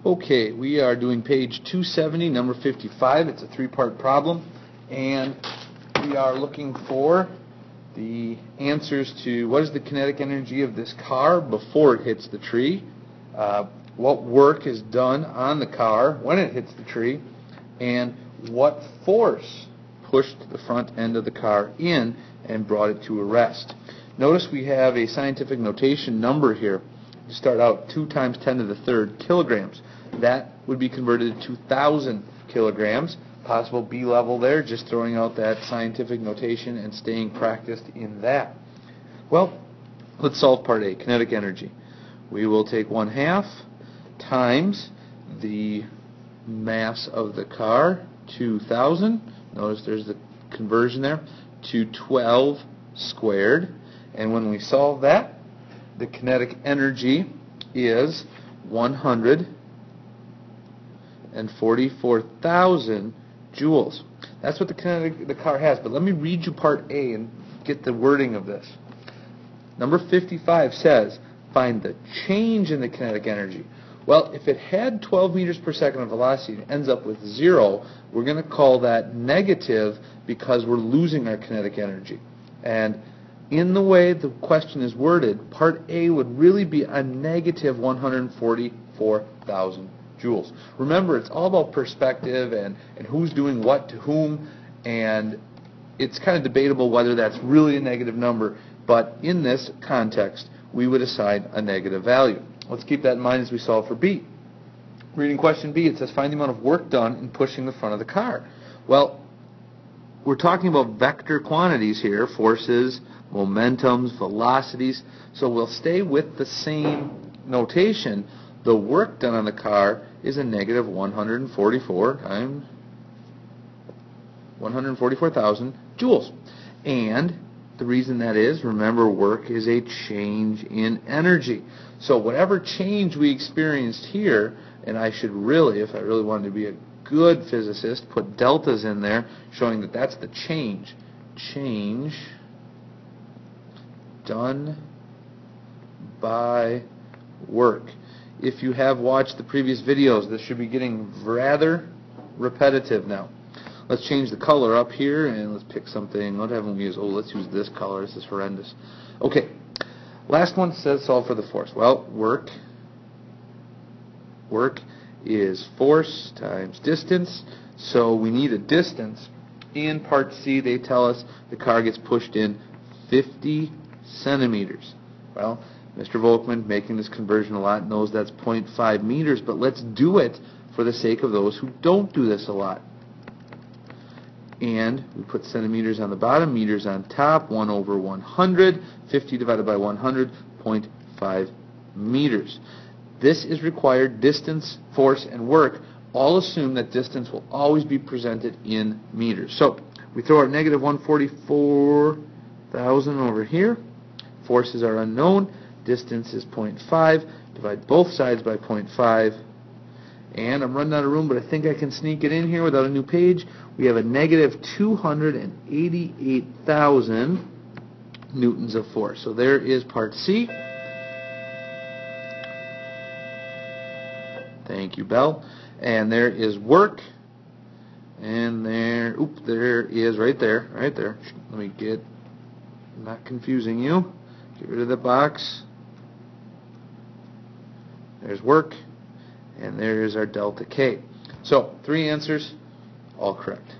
Okay, we are doing page 270, number 55. It's a three-part problem, and we are looking for the answers to what is the kinetic energy of this car before it hits the tree, what work is done on the car when it hits the tree, and what force pushed the front end of the car in and brought it to a rest. Notice we have a scientific notation number here. We start out 2 times 10 to the third kilograms. That would be converted to 2,000 kilograms. Possible B level there, just throwing out that scientific notation and staying practiced in that. Well, let's solve part A, kinetic energy. We will take 1/2 times the mass of the car, 2,000. Notice there's the conversion there, to 12 squared. And when we solve that, the kinetic energy is 144,000 joules. That's what the car has. But let me read you part A and get the wording of this. Number 55 says, find the change in the kinetic energy. Well, if it had 12 meters per second of velocity and ends up with 0, we're going to call that negative because we're losing our kinetic energy. And in the way the question is worded, part A would really be a negative 144,000 joules. Remember, it's all about perspective and who's doing what to whom, and it's kind of debatable whether that's really a negative number, but in this context, we would assign a negative value. Let's keep that in mind as we solve for B. Reading question B, it says find the amount of work done in pushing the front of the car. Well, we're talking about vector quantities here, forces, momentums, velocities, so we'll stay with the same notation. The work done on the car is a negative 144 times 144,000 joules. And the reason that is, remember, work is a change in energy. So whatever change we experienced here, and I should really, if I really wanted to be a good physicist, put deltas in there showing that that's the change. Change done by work. If you have watched the previous videos, this should be getting rather repetitive now. Let's change the color up here and let's pick something. What haven't we used? Oh, let's use this color. This is horrendous. Okay. Last one says solve for the force. Well, work is force times distance. So we need a distance. In part C, they tell us the car gets pushed in 50 centimeters. Well, Mr. Volkman, making this conversion a lot, knows that's 0.5 meters, but let's do it for the sake of those who don't do this a lot. And we put centimeters on the bottom, meters on top, 1 over 100, 50 divided by 100, 0.5 meters. This is required distance, force, and work. All assume that distance will always be presented in meters. So we throw our negative 144,000 over here. Forces are unknown. Distance is 0.5. Divide both sides by 0.5. And I'm running out of room, but I think I can sneak it in here without a new page. We have a negative 288,000 newtons of force. So there is part C. Thank you, Bell. And there is work. And there is right there. Let me get, I'm not confusing you. Get rid of the box. There's work. And there is our delta K. So, 3 answers, all correct.